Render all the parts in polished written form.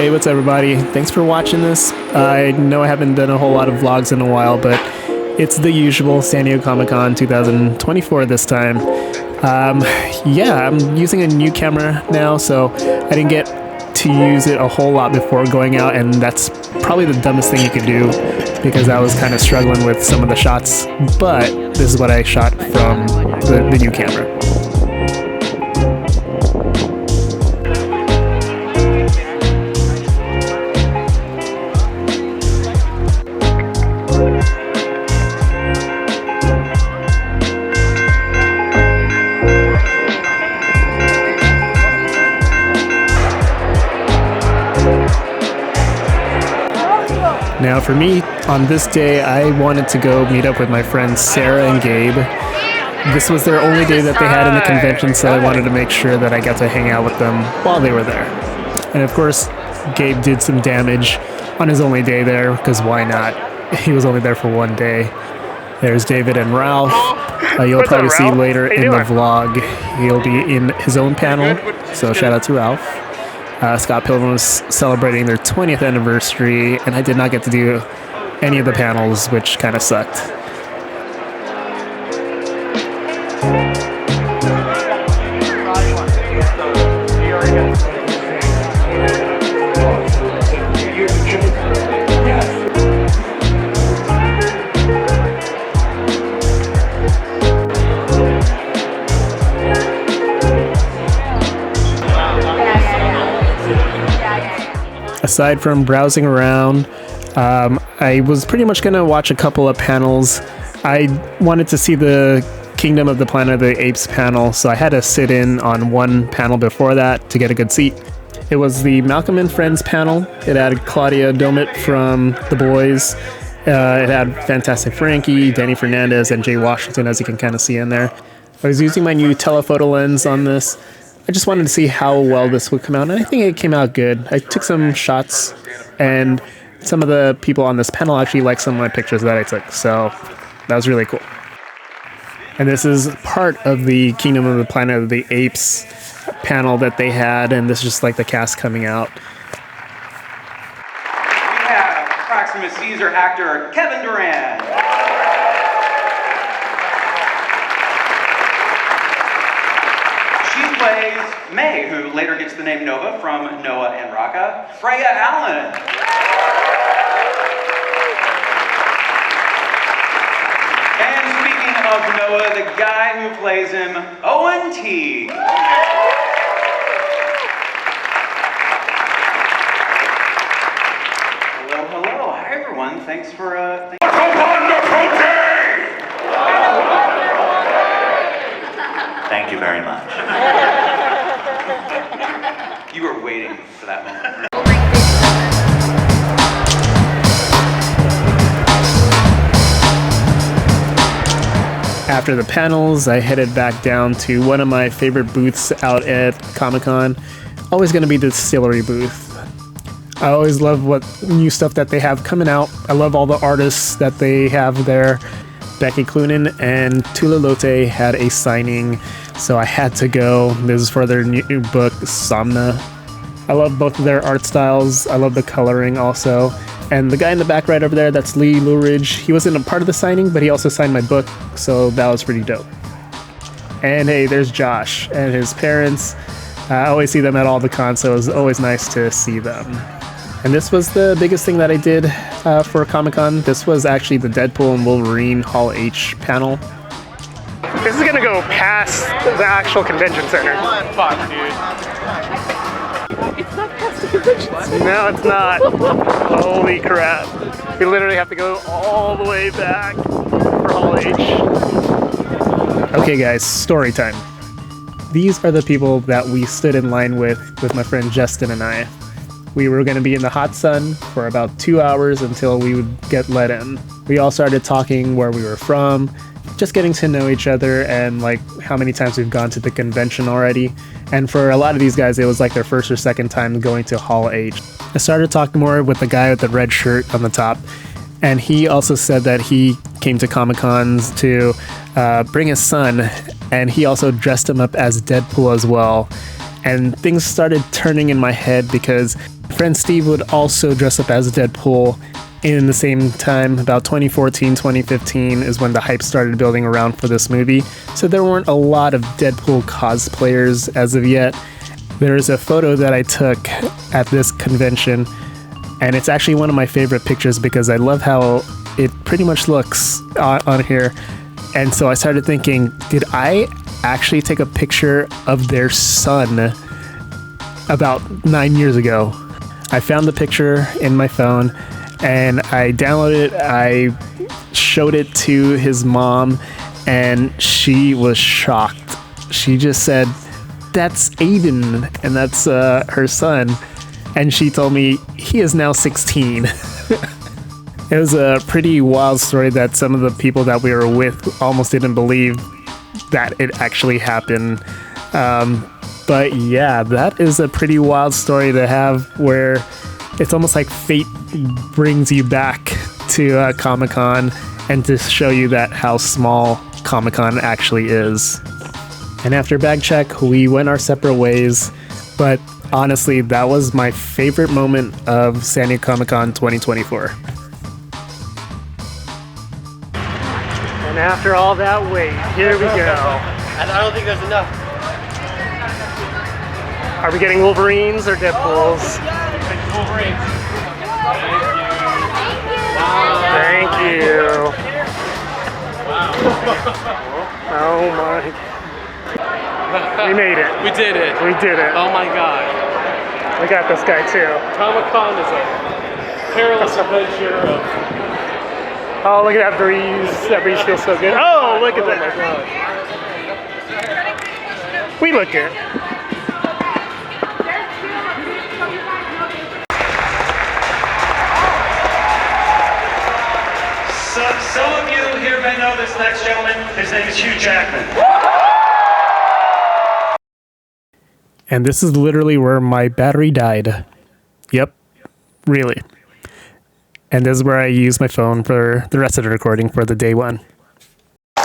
Hey, what's up, everybody? Thanks for watching this. I know I haven't done a whole lot of vlogs in a while, but it's the usual San Diego Comic-Con 2024 this time. Yeah, I'm using a new camera now, so I didn't get to use it a whole lot before going out, and that's probably the dumbest thing you could do because I was kind of struggling with some of the shots, but this is what I shot from the new camera. Now for me, on this day, I wanted to go meet up with my friends Sarah and Gabe. This was their only day that they had in the convention, so I wanted to make sure that I got to hang out with them while they were there. And of course, Gabe did some damage on his only day there, because why not? He was only there for one day. There's David and Ralph. You'll probably see later in the vlog, he'll be in his own panel, so shout out to Ralph. Scott Pilgrim was celebrating their 20th anniversary, and I did not get to do any of the panels, which kind of sucked. Aside from browsing around, I was pretty much going to watch a couple of panels. I wanted to see the Kingdom of the Planet of the Apes panel, so I had to sit in on one panel before that to get a good seat. It was the Malcolm and Friends panel. It had Claudia Domit from The Boys. It had Fantastic Frankie, Danny Fernandez, and Jay Washington, as you can kind of see in there. I was using my new telephoto lens on this. I just wanted to see how well this would come out, and I think it came out good. I took some shots, and some of the people on this panel actually liked some of my pictures that I took, so that was really cool. And this is part of the Kingdom of the Planet of the Apes panel that they had, and this is just like the cast coming out. We have Proxima Caesar actor Kevin Durant. She plays May, who later gets the name Nova from Noah and Raka. Freya Allen. And speaking of Noah, the guy who plays him, Owen T. Hello, hello. Hi, everyone. Thanks for... Thank you very much. You were waiting for that moment. After the panels, I headed back down to one of my favorite booths out at Comic-Con. Always going to be the distillery booth. I always love what new stuff that they have coming out. I love all the artists that they have there. Becky Cloonan and Tula Lote had a signing, so I had to go. This is for their new book, Somna. I love both of their art styles. I love the coloring also. And the guy in the back right over there, that's Lee Luridge. He wasn't a part of the signing, but he also signed my book, so that was pretty dope. And hey, there's Josh and his parents. I always see them at all the cons, so it was always nice to see them. And this was the biggest thing that I did for Comic-Con. This was actually the Deadpool and Wolverine Hall H panel. This is gonna go past the actual convention center. Fuck, dude. It's not past the convention center. No, it's not. Holy crap. You literally have to go all the way back for Hall H. Okay guys, story time. These are the people that we stood in line with my friend Justin and I. We were going to be in the hot sun for about 2 hours until we would get let in. We all started talking where we were from, just getting to know each other and like how many times we've gone to the convention already. And for a lot of these guys, it was like their first or second time going to Hall H. I started talking more with the guy with the red shirt on the top, and he also said that he came to Comic-Cons to bring his son, and he also dressed him up as Deadpool as well. and things started turning in my head because friend Steve would also dress up as Deadpool in the same time. About 2014, 2015 is when the hype started building around for this movie. So there weren't a lot of Deadpool cosplayers as of yet. There's a photo that I took at this convention, and it's actually one of my favorite pictures because I love how it pretty much looks on here. And so I started thinking, did I actually take a picture of their son about 9 years ago? I found the picture in my phone and I downloaded it. I showed it to his mom and she was shocked. She just said, "That's Aiden," and that's her son. And she told me he is now 16. It was a pretty wild story that some of the people that we were with almost didn't believe that it actually happened. But yeah, that is a pretty wild story to have, where it's almost like fate brings you back to Comic-Con and to show you that how small Comic-Con actually is. And after bag check, we went our separate ways. But honestly, that was my favorite moment of San Diego Comic-Con 2024. And after all that wait, here we go. I don't think there's enough. Are we getting Wolverines or Deadpools? Wolverine. Thank you. Oh my. We made it. We did it. We did it. Oh my god. We got this guy too. Comic-Con is a perilous adventure of... Oh, look at that breeze. That breeze feels so good. Oh, look at that. We look good. So, some of you here may know this next gentleman. His name is Hugh Jackman. And this is literally where my battery died. Yep, really. And this is where I use my phone for the rest of the recording for the day one. If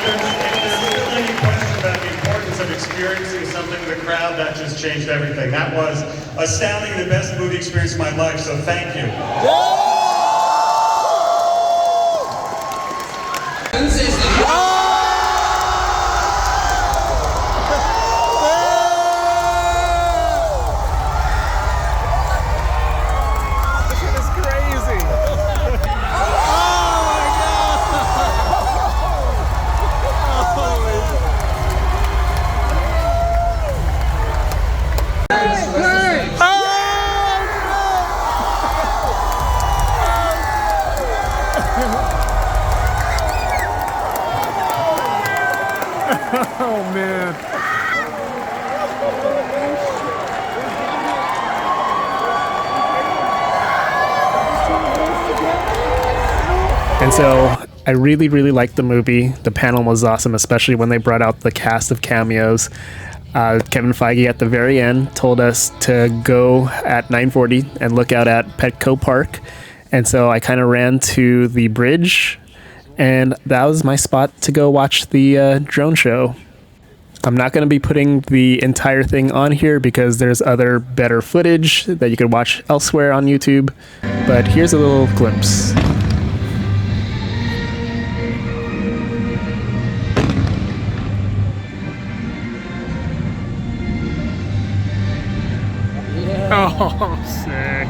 there's really any question about the importance of experiencing something with a crowd, that just changed everything. That was astounding, the best movie experience of my life, so thank you. Oh man. And so I really liked the movie. The panel was awesome, especially when they brought out the cast of cameos. Kevin Feige at the very end told us to go at 9:40 and look out at Petco Park. And so I kind of ran to the bridge, and that was my spot to go watch the drone show. I'm not going to be putting the entire thing on here because there's other better footage that you could watch elsewhere on YouTube, but here's a little glimpse. Oh, sick.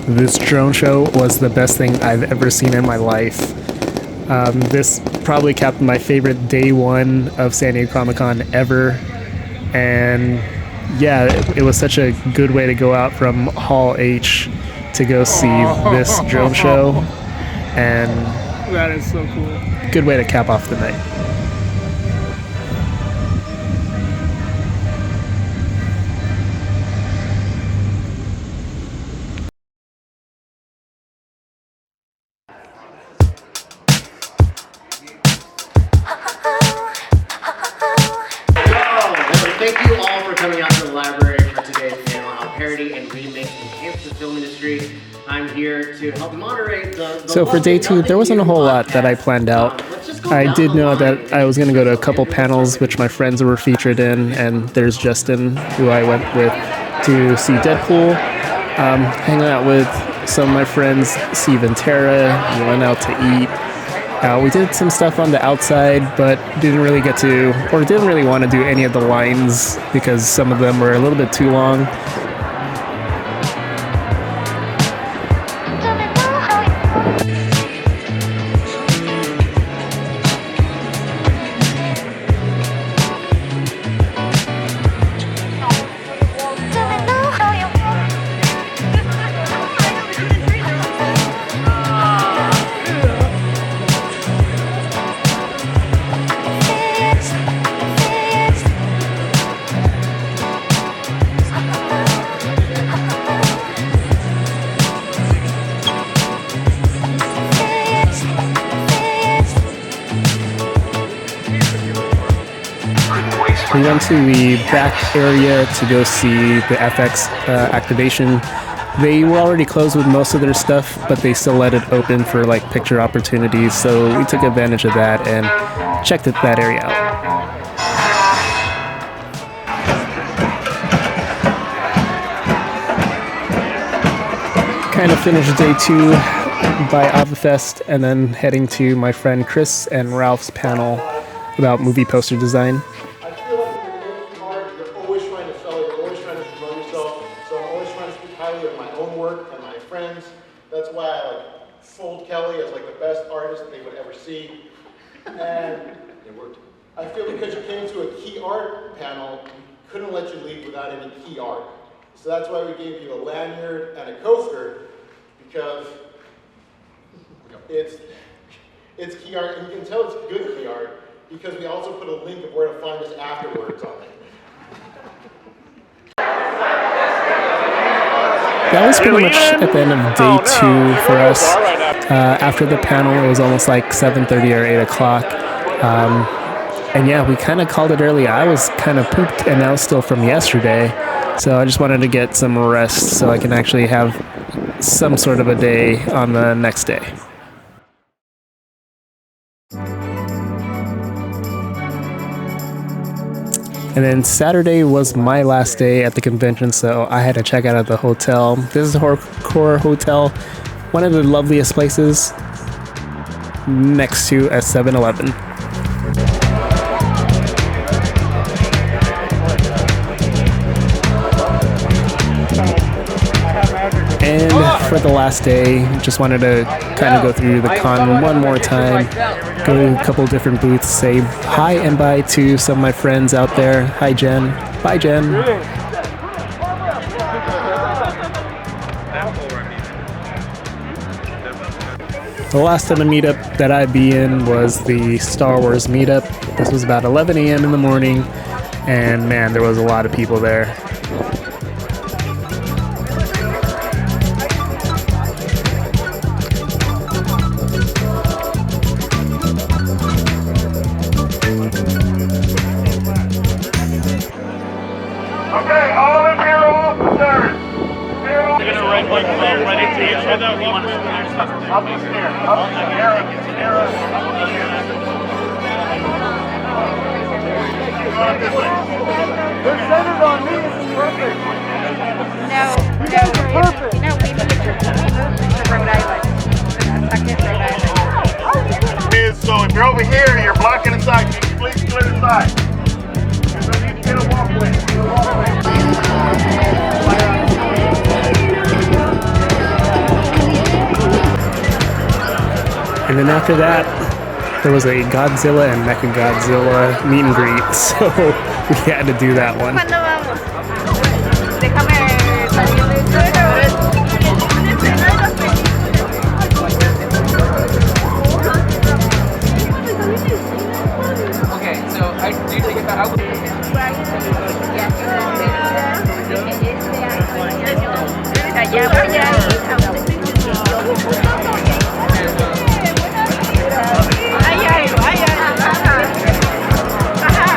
This drone show was the best thing I've ever seen in my life. This probably capped my favorite day one of San Diego Comic-Con ever. And yeah, it was such a good way to go out from Hall H to go see this drone show. And That is so cool. good way to cap off the night. Thank you all for coming out to the library for today's panel on parody and remakes enhance the film industry. I'm here to help moderate the So for day two, there wasn't a whole lot that I planned out. I did know that I was going to go to a couple panels which my friends were featured in, and there's Justin, who I went with to see Deadpool, hang out with some of my friends, Steve and Tara. We went out to eat. We did some stuff on the outside, but didn't really get to, or didn't really want to do any of the lines because some of them were a little bit too long. We went to the back area to go see the FX activation. They were already closed with most of their stuff, but they still let it open for like picture opportunities, so we took advantage of that and checked that area out. Kind of finished day two by AvaFest and then heading to my friend Chris and Ralph's panel about movie poster design. I feel like when you're working hard, you're always trying to sell it, you're always trying to promote yourself. So I'm always trying to speak highly of my own work and my friends. That's why I like sold Kelly as like the best artist they would ever see. And it worked. I feel because you came to a key art panel, we couldn't let you leave without any key art. So that's why we gave you a lanyard and a coaster, because it's key art, and you can tell it's good key art because we also put a link of where to find us afterwards on it. That was pretty much at the end of day two for us. After the panel, it was almost like 7:30 or 8 o'clock. And yeah, we kind of called it early. I was kind of pooped and now still from yesterday. So I just wanted to get some rest so I can actually have some sort of a day on the next day. And then Saturday was my last day at the convention, so I had to check out of the hotel. This is the Horrorcore Hotel, one of the loveliest places next to a 7-Eleven. And for the last day, just wanted to kind of go through the con one more time, go to a couple different booths, say hi and bye to some of my friends out there. Hi, Jen. Bye, Jen. The last time a meetup that I'd be in was the Star Wars meetup. This was about 11 a.m. in the morning, and man, there was a lot of people there. Up the stairs. Up the stairs. They're centered on me. This is perfect. No. You guys are perfect. No, we moved to Rhode Island. Second Rhode Island. So if you're over here, you're blocking the side. Can you please clear the side? So you can get a walkway. Get a walkway. then after that, there was a Godzilla and Mechagodzilla meet and greet, so we had to do that one. ¿Cuándo vamos? Déjame salir de Okay, so do you take it back? allá, vaya. Hay algo, hay algo. Ajá. Ajá.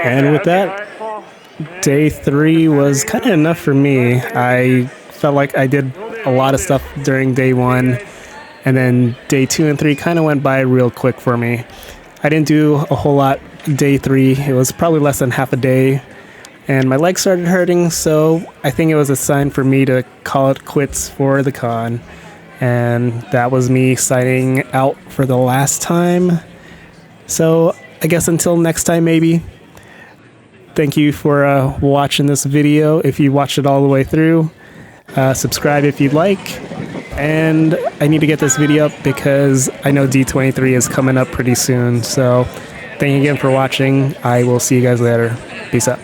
And with that, day 3 was kind of enough for me. I felt like I did a lot of stuff during day 1, and then day 2 and 3 kind of went by real quick for me. I didn't do a whole lot day 3. It was probably less than half a day, and my legs started hurting, so I think it was a sign for me to call it quits for the con. And that was me signing out for the last time. So I guess until next time, maybe. Thank you for watching this video. If you watched it all the way through, subscribe if you'd like. And I need to get this video up because I know D23 is coming up pretty soon. So thank you again for watching. I will see you guys later. Peace out.